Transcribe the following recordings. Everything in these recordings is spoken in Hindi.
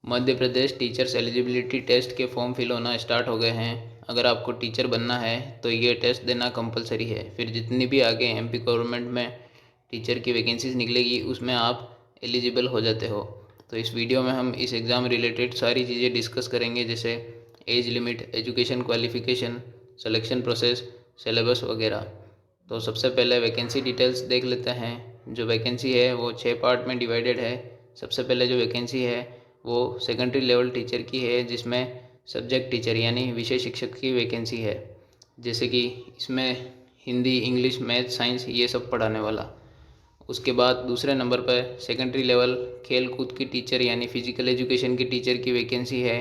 Madhya Pradesh teachers eligibility test के फॉर्म फिल होना स्टार्ट हो गए हैं। अगर आपको टीचर बनना है तो ये टेस्ट देना कंपलसरी है। फिर जितनी भी आगे एमपी गवर्नमेंट में टीचर की वैकेंसीज निकलेगी उसमें आप एलिजिबल हो जाते हो। तो इस वीडियो में हम इस एग्ज़ाम रिलेटेड सारी चीज़ें डिस्कस करेंगे, जैसे age limit, education qualification, selection process, syllabus वगैरह। तो सबसे पहले वैकेंसी डिटेल्स देख लेते हैं। जो वैकेंसी है वो 6 पार्ट में डिवाइडेड है। सबसे पहले जो वैकेंसी है वो सेकेंडरी लेवल टीचर की है, जिसमें सब्जेक्ट टीचर यानी विषय शिक्षक की वैकेंसी है। जैसे कि इसमें हिंदी, इंग्लिश, मैथ, साइंस ये सब पढ़ाने वाला। उसके बाद दूसरे नंबर पर सेकेंडरी लेवल खेल कूद की टीचर यानी फिजिकल एजुकेशन की टीचर की वैकेंसी है।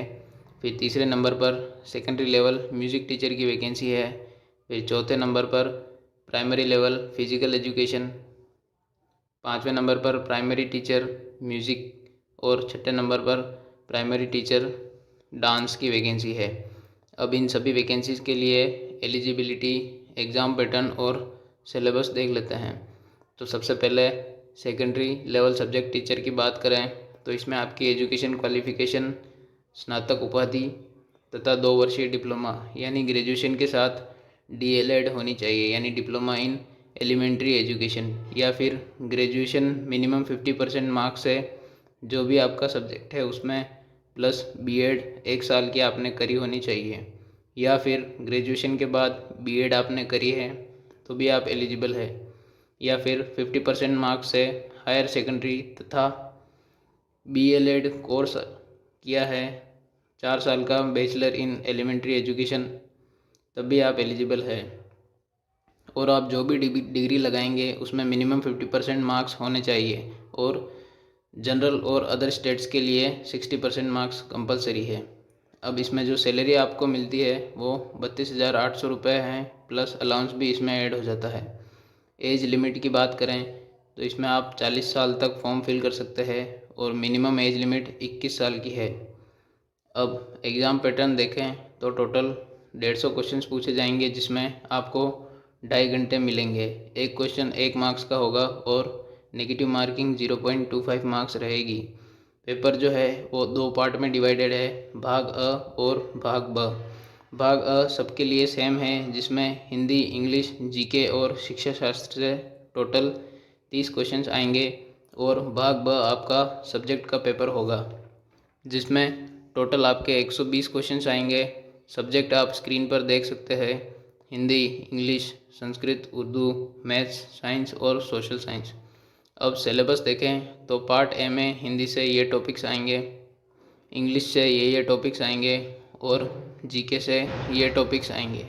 फिर तीसरे नंबर पर सेकेंडरी लेवल म्यूज़िक टीचर की वैकेंसी है। फिर चौथे नंबर पर प्राइमरी लेवल फिजिकल एजुकेशन, पाँचवें नंबर पर प्राइमरी टीचर म्यूज़िक और छठे नंबर पर प्राइमरी टीचर डांस की वैकेंसी है। अब इन सभी वैकेंसीज़ के लिए एलिजिबिलिटी, एग्ज़ाम पैटर्न और सिलेबस देख लेते हैं। तो सबसे पहले सेकेंडरी लेवल सब्जेक्ट टीचर की बात करें तो इसमें आपकी एजुकेशन क्वालिफ़िकेशन स्नातक उपाधि तथा 2 वर्षीय डिप्लोमा यानी ग्रेजुएशन के साथ डीएलएड होनी चाहिए, यानी डिप्लोमा इन एलिमेंट्री एजुकेशन, या फिर ग्रेजुएशन मिनिमम 50% मार्क्स है जो भी आपका सब्जेक्ट है उसमें, प्लस बीएड 1 साल की आपने करी होनी चाहिए, या फिर ग्रेजुएशन के बाद बीएड आपने करी है तो भी आप एलिजिबल है, या फिर 50% मार्क्स से हायर सेकेंडरी तथा बीएलएड कोर्स किया है 4 साल का बैचलर इन एलिमेंट्री एजुकेशन, तब भी आप एलिजिबल है। और आप जो भी डिग्री लगाएंगे उसमें मिनिमम 50% मार्क्स होने चाहिए, और जनरल और अदर स्टेट्स के लिए 60% मार्क्स कंपलसरी है। अब इसमें जो सैलरी आपको मिलती है वो 32,800 रुपये है, प्लस अलाउंस भी इसमें ऐड हो जाता है। एज लिमिट की बात करें तो इसमें आप 40 साल तक फॉर्म फिल कर सकते हैं और मिनिमम एज लिमिट 21 साल की है। अब एग्ज़ाम पैटर्न देखें तो टोटल 150 क्वेश्चंस पूछे जाएंगे, जिसमें आपको 2.5 घंटे मिलेंगे। एक क्वेश्चन 1 मार्क्स का होगा और नेगेटिव मार्किंग 0.25 मार्क्स रहेगी। पेपर जो है वो 2 पार्ट में डिवाइडेड है, भाग अ और भाग ब। भाग अ सबके लिए सेम है, जिसमें हिंदी, इंग्लिश, जीके और शिक्षा शास्त्र से टोटल 30 क्वेश्चंस आएंगे, और भाग ब आपका सब्जेक्ट का पेपर होगा जिसमें टोटल आपके 120 क्वेश्चंस आएंगे। सब्जेक्ट आप स्क्रीन पर देख सकते हैं, Hindi, English, Sanskrit, Urdu, maths, science और सोशल साइंस। अब सिलेबस देखें तो पार्ट ए में हिंदी से ये टॉपिक्स आएंगे, इंग्लिश से ये टॉपिक्स आएंगे और जीके से ये टॉपिक्स आएंगे।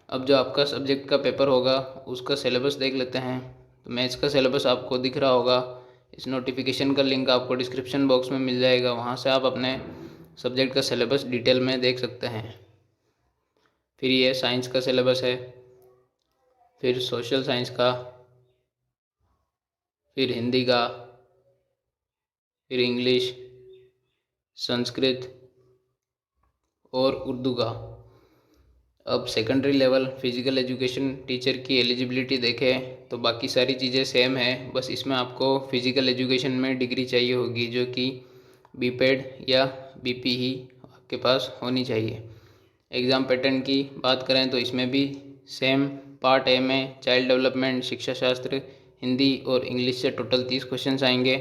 अब जो आपका सब्जेक्ट का पेपर होगा उसका सिलेबस देख लेते हैं। तो मैथ्स का सिलेबस आपको दिख रहा होगा, इस नोटिफिकेशन का लिंक आपको डिस्क्रिप्शन बॉक्स में मिल जाएगा, वहाँ से आप अपने सब्जेक्ट का सिलेबस डिटेल में देख सकते हैं। फिर ये साइंस का सिलेबस है, फिर सोशल साइंस का, फिर हिंदी का, फिर इंग्लिश, संस्कृत और उर्दू का। अब secondary level physical education teacher की एलिजिबिलिटी देखें तो बाकी सारी चीज़ें सेम है, बस इसमें आपको फिजिकल एजुकेशन में डिग्री चाहिए होगी जो कि बीपेड या बीपी ही आपके पास होनी चाहिए। एग्ज़ाम पैटर्न की बात करें तो इसमें भी सेम, पार्ट ए में चाइल्ड डेवलपमेंट, शिक्षा शास्त्र, हिंदी और इंग्लिश से टोटल 30 क्वेश्चंस आएंगे,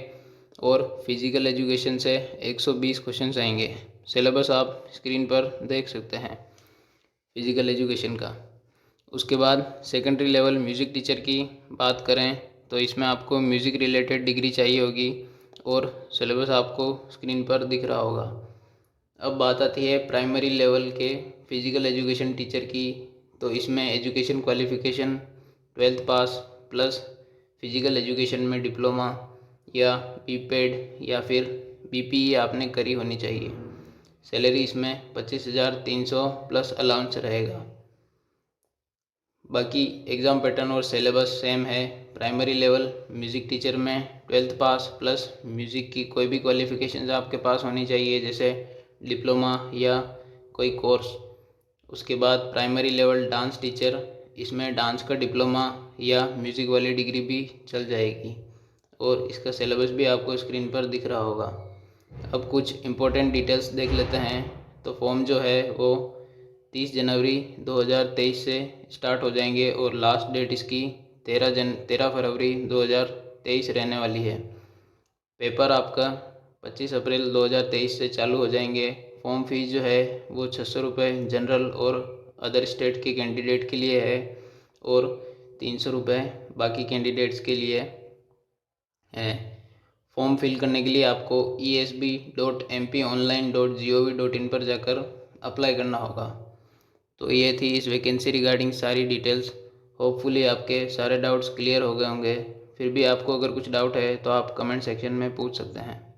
और फिजिकल एजुकेशन से 120 क्वेश्चंस आएंगे। सिलेबस आप स्क्रीन पर देख सकते हैं फिजिकल एजुकेशन का। उसके बाद सेकेंडरी लेवल म्यूज़िक टीचर की बात करें तो इसमें आपको म्यूज़िक रिलेटेड डिग्री चाहिए होगी, और सिलेबस आपको स्क्रीन पर दिख रहा होगा। अब बात आती है प्राइमरी लेवल के फिजिकल एजुकेशन टीचर की, तो इसमें एजुकेशन क्वालिफ़िकेशन 12th पास प्लस फिजिकल एजुकेशन में डिप्लोमा या बीपेड या फिर बीपीई आपने करी होनी चाहिए। सैलरी इसमें 25,300 प्लस अलाउंस रहेगा। बाकी एग्ज़ाम पैटर्न और सिलेबस सेम है। प्राइमरी लेवल म्यूज़िक टीचर में 12th पास प्लस म्यूज़िक की कोई भी क्वालिफ़िकेशन आपके पास होनी चाहिए, जैसे डिप्लोमा या कोई कोर्स। उसके बाद प्राइमरी लेवल डांस टीचर, इसमें डांस का डिप्लोमा या म्यूज़िक वाली डिग्री भी चल जाएगी, और इसका सिलेबस भी आपको स्क्रीन पर दिख रहा होगा। अब कुछ इम्पोर्टेंट डिटेल्स देख लेते हैं। तो फॉर्म जो है वो 30 जनवरी 2023 से स्टार्ट हो जाएंगे और लास्ट डेट इसकी 13 फरवरी 2023 रहने वाली है। पेपर आपका 25 अप्रैल 2023 से चालू हो जाएंगे। फॉर्म फीस जो है वो 600 रुपये जनरल और अदर स्टेट के कैंडिडेट के लिए है और 300 रुपये बाकी कैंडिडेट्स के लिए है। फॉर्म फिल करने के लिए आपको esb.mponline.gov.in पर जाकर अप्लाई करना होगा। तो ये थी इस वैकेंसी रिगार्डिंग सारी डिटेल्स। होपफुली आपके सारे डाउट्स क्लियर हो गए होंगे। फिर भी आपको अगर कुछ डाउट है तो आप कमेंट सेक्शन में पूछ सकते हैं।